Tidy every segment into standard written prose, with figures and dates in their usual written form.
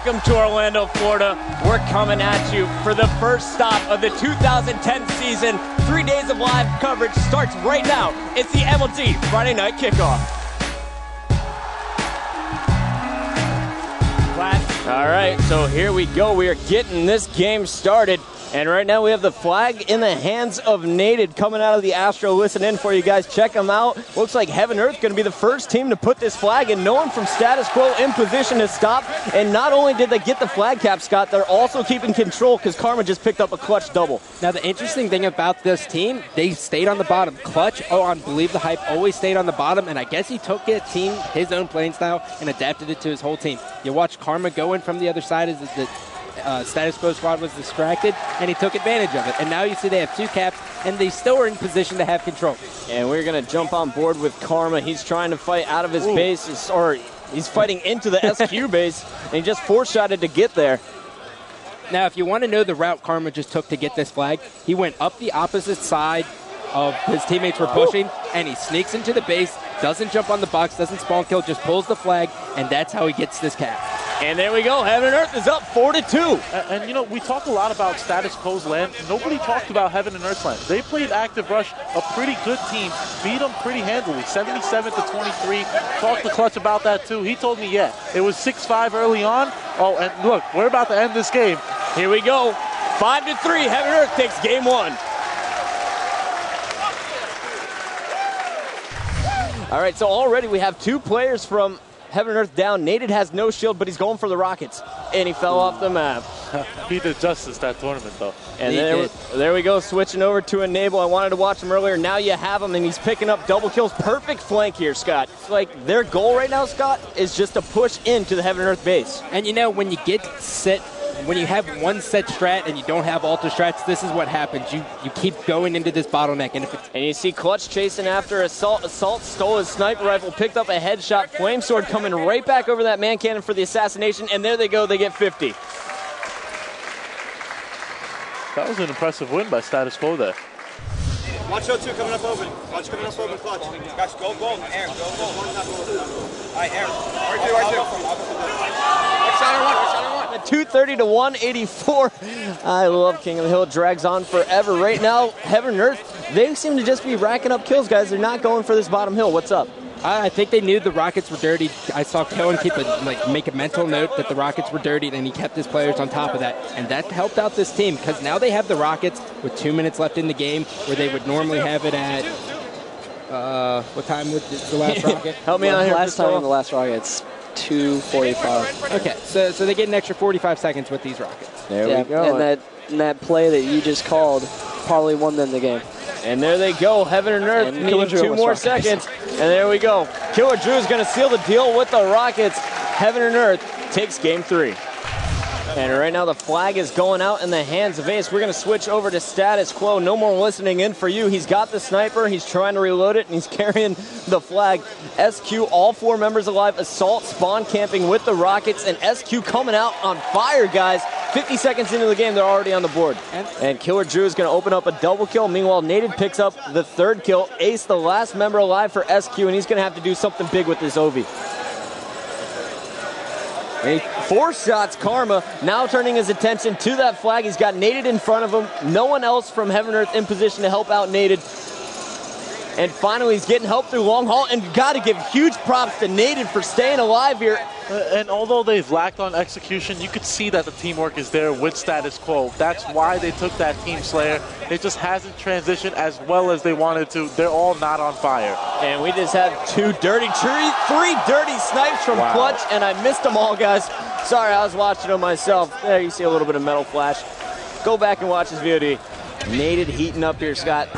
welcome to Orlando, Florida. We're coming at you for the first stop of the 2010 season. 3 days of live coverage starts right now. It's the MLG Friday Night Kickoff. All right, so here we go. We are getting this game started. And right now we have the flag in the hands of Nated coming out of the Astro. Listen in for you guys. Check them out. Looks like Heaven Earth going to be the first team to put this flag, and no one from Status Quo in position to stop. And not only did they get the flag cap, Scott, they're also keeping control because Karma just picked up a clutch double. Now the interesting thing about this team, they stayed on the bottom. Clutch, on Believe the Hype, always stayed on the bottom, and I guess he took it, his own playing style, and adapted it to his whole team. You watch Karma go in from the other side as the Status Quo squad was distracted, and he took advantage of it. And now you see they have two caps, and they still are in position to have control. And we're going to jump on board with Karma. He's trying to fight out of his base, or he's fighting into the SQ base, and he just four-shotted to get there. Now, if you want to know the route Karma just took to get this flag, he went up the opposite side of his teammates were pushing, and he sneaks into the base, doesn't jump on the box, doesn't spawn kill, just pulls the flag, and that's how he gets this cap. And there we go. Heaven and Earth is up 4-2. And you know, we talk a lot about Status Quo's land. Nobody talked about Heaven and Earth's land. They played Active Rush, a pretty good team, beat them pretty handily, 77-23. Talked to Clutch about that too. He told me, yeah, it was 6-5 early on. Oh, and look, we're about to end this game. Here we go. 5-3. Heaven and Earth takes game one. All right, so already we have two players from Heaven and Earth down. Nated has no shield, but he's going for the Rockets, and he fell off the map. He did justice that tournament, though. And there we go, switching over to Enable. I wanted to watch him earlier. Now you have him, and he's picking up double kills. Perfect flank here, Scott. It's like their goal right now, Scott, is just to push into the Heaven and Earth base. And you know, when you get set, when you have one set strat and you don't have alter strats, this is what happens. You keep going into this bottleneck. And you see Clutch chasing after Assault. Assault stole his sniper rifle, picked up a headshot. Flame Sword coming right back over that man cannon for the assassination, and there they go. They get 50. That was an impressive win by Status Quo there. Watch out 2 coming up open. Clutch coming up open, Clutch. Guys, go, Air, go. All right, Air. R2. 230 to 184. I love King of the Hill. Drags on forever. Right now, Heaven and Earth, they seem to just be racking up kills, guys. They're not going for this bottom hill. What's up? I think they knew the Rockets were dirty. I saw Kellen make a mental note that the Rockets were dirty, and he kept his players on top of that. And that helped out this team, because now they have the Rockets with 2 minutes left in the game, where they would normally have it at, what time was the last rocket? Help me out here. Last time on the last rocket, it's 2:45. Okay, so they get an extra 45 seconds with these Rockets. There we go. And that play that you just called probably won them the game. And there they go. Heaven and Earth needing 2 more seconds. And there we go. Killer Drew is going to seal the deal with the Rockets. Heaven and Earth takes game 3. And right now the flag is going out in the hands of Ace. We're going to switch over to Status Quo. No more listening in for you. He's got the sniper. He's trying to reload it, and he's carrying the flag. SQ, all 4 members alive. Assault spawn camping with the Rockets, and SQ coming out on fire, guys. 50 seconds into the game, they're already on the board. And Killer Drew is going to open up a double kill. Meanwhile, Nated picks up the 3rd kill. Ace, the last member alive for SQ, and he's going to have to do something big with this Ovi. 4 shots, Karma, now turning his attention to that flag. He's got Nated in front of him. No one else from Heaven and Earth in position to help out Nated. And finally, he's getting help through long haul. And got to give huge props to Nated for staying alive here. And although they've lacked on execution, you could see that the teamwork is there with Status Quo. That's why they took that Team Slayer. It just hasn't transitioned as well as they wanted to. They're all not on fire. And we just had 3 dirty snipes from Clutch, and I missed them all, guys. Sorry, I was watching them myself. There you see a little bit of metal flash. Go back and watch his VOD. Nated heating up here, Scott.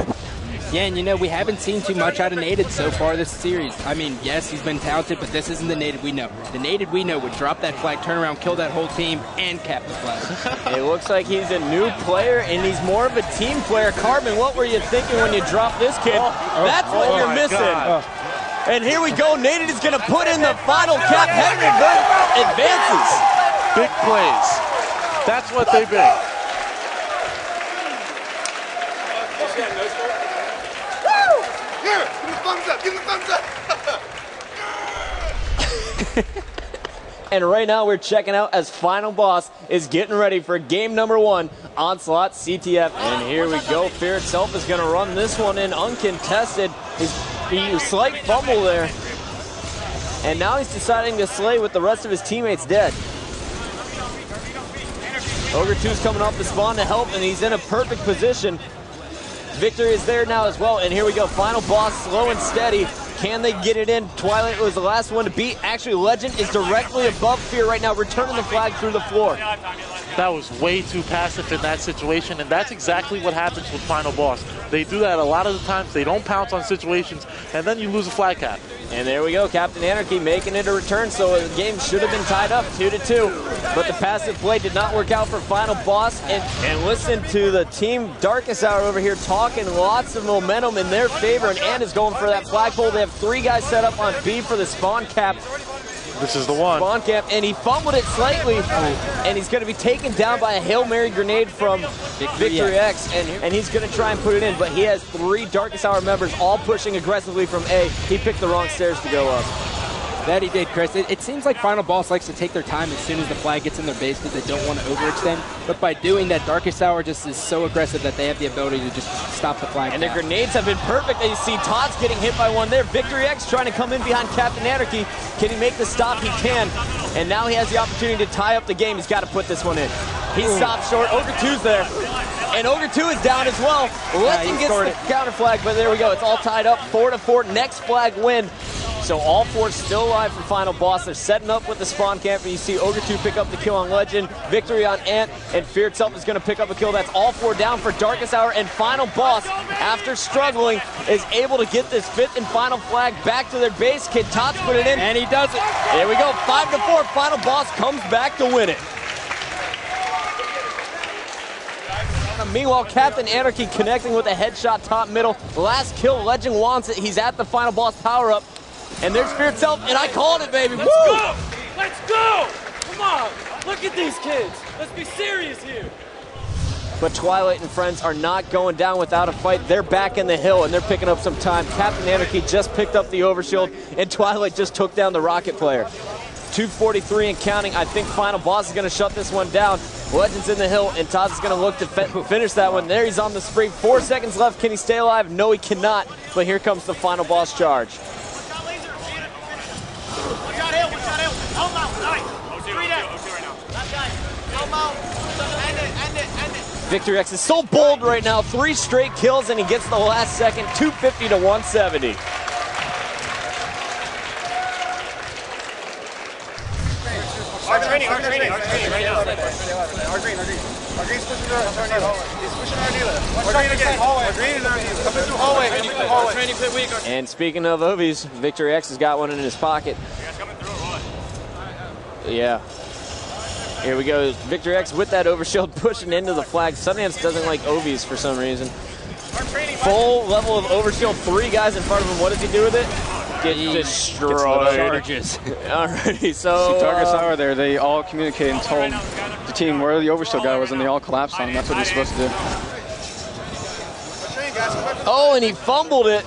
Yeah, and you know, we haven't seen too much out of Nated so far this series. I mean, yes, he's been talented, but this isn't the Nated we know. The Nated we know would drop that flag, turn around, kill that whole team, and cap the flag. It looks like he's a new player, and he's more of a team player. Carbon, what were you thinking when you dropped this kid? That's what you're missing. And here we go. Nated is going to put in the final cap. Heaven and Earth advances. Big plays. That's what they bring. Here, give me a thumbs up. Give me a thumbs up. And right now we're checking out as Final Boss is getting ready for game number 1, Onslaught CTF. And here we go. Fear itself is going to run this one in uncontested. He slight fumble there. And now he's deciding to slay with the rest of his teammates dead. Ogre 2's coming off the spawn to help, and he's in a perfect position. Victory is there now as well, and here we go. Final Boss, slow and steady. Can they get it in? Twilight was the last one to beat. Actually, Legend is directly above Fear right now, returning the flag through the floor. That was way too passive in that situation, and that's exactly what happens with Final Boss. They do that a lot of the times. They don't pounce on situations, and then you lose a flag cap. And there we go, Captain Anarchy making it a return, so the game should have been tied up 2-2. But the passive play did not work out for Final Boss. And listen to the team Darkest Hour over here talking lots of momentum in their favor, and Ant is going for that flagpole. They have 3 guys set up on B for the spawn cap. This is the one. Spawn cap, and he fumbled it slightly, and he's going to be taken down by a Hail Mary grenade from Victory X, and he's going to try and put it in, but he has 3 Darkest Hour members all pushing aggressively from A. He picked the wrong stairs to go up. That he did, Chris. It seems like Final Boss likes to take their time as soon as the flag gets in their base because they don't want to overextend. But by doing that, Darkest Hour just is so aggressive that they have the ability to just stop the flag. And the grenades have been perfect. You see Tots getting hit by one there. Victory X trying to come in behind Captain Anarchy. Can he make the stop? He can. And now he has the opportunity to tie up the game. He's got to put this one in. He stopped short. Ogre 2's there. And Ogre 2 is down as well. Legend gets the counter flag, but there we go. It's all tied up. 4-4. Next flag win. So all 4 still alive for Final Boss. They're setting up with the spawn camp, and you see Ogre 2 pick up the kill on Legend, Victory on Ant, and Fear itself is going to pick up a kill. That's all 4 down for Darkest Hour, and Final Boss, after struggling, is able to get this 5th and final flag back to their base. Can Tots put it in? And he does it. There we go, 5-4. Final Boss comes back to win it. Meanwhile, Captain Anarchy connecting with a headshot top middle. Last kill, Legend wants it. He's at the Final Boss power-up. And there's Fear itself, and I called it, baby. Let's go! Let's go! Come on! Look at these kids! Let's be serious here! But Twilight and friends are not going down without a fight. They're back in the hill, and they're picking up some time. Captain Anarchy just picked up the overshield, and Twilight just took down the rocket player. 2:43 and counting. I think Final Boss is going to shut this one down. Legend's in the hill, and Tots is going to look to finish that one. There he's on the spree. 4 seconds left. Can he stay alive? No, he cannot. But here comes the Final Boss charge. Victory X is so bold right now. 3 straight kills, and he gets the last second. 250 to 170. Our training right now. Our green's pushing our hallway. He's pushing our dealer. Our green again. Our green is our dealer. Coming through hallway. Training quit weak. And speaking of Ovies, Victory X has got one in his pocket. You guys coming through or what? Yeah. Here we go. Victory X with that overshield pushing into the flag. Sundance doesn't like Ovies for some reason. Full level of overshield. 3 guys in front of him. What does he do with it? Get destroyed. Charges. Alrighty, so Darkest Hour there, they all communicated and told the team where the overshield guy was, and they all collapsed on him. That's what he's supposed to do. Oh, and he fumbled it.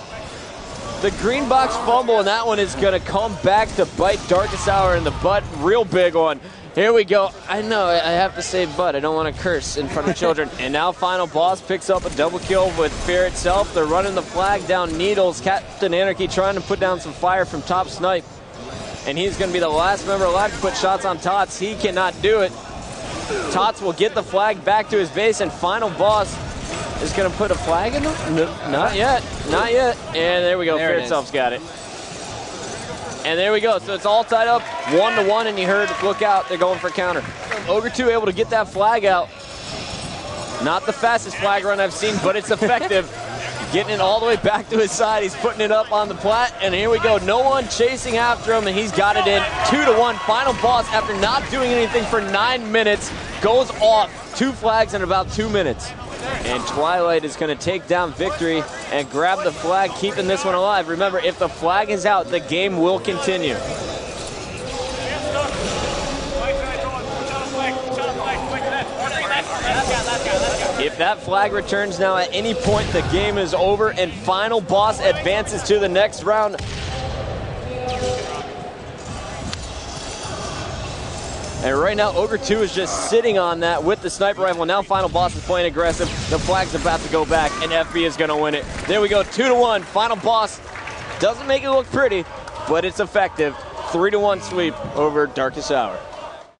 The green box fumble, and that one is going to come back to bite Darkest Hour in the butt. Real big one. Here we go. I know, I have to say butt. I don't want to curse in front of children. And now Final Boss picks up a double kill with Fear itself. They're running the flag down Needles. Captain Anarchy trying to put down some fire from top snipe. And he's going to be the last member alive to put shots on Tots. He cannot do it. Tots will get the flag back to his base, and Final Boss is going to put a flag in them? No, not yet. Not yet. And there we go. Fear itself's got it. And there we go. So it's all tied up 1-1, and you heard, look out, they're going for counter. Ogre 2 able to get that flag out. Not the fastest flag run I've seen, but it's effective. Getting it all the way back to his side. He's putting it up on the plat, and here we go. No one chasing after him, and he's got it in. 2-1. Final Boss, after not doing anything for 9 minutes, goes off. 2 flags in about 2 minutes. And Twilight is going to take down Victory and grab the flag, keeping this one alive. Remember, if the flag is out, the game will continue. If that flag returns now at any point, the game is over, and Final Boss advances to the next round. And right now, Ogre 2 is just sitting on that with the sniper rifle. Now Final Boss is playing aggressive. The flag's about to go back, and FB is going to win it. There we go, 2-1. Final Boss doesn't make it look pretty, but it's effective. 3-1 sweep over Darkest Hour.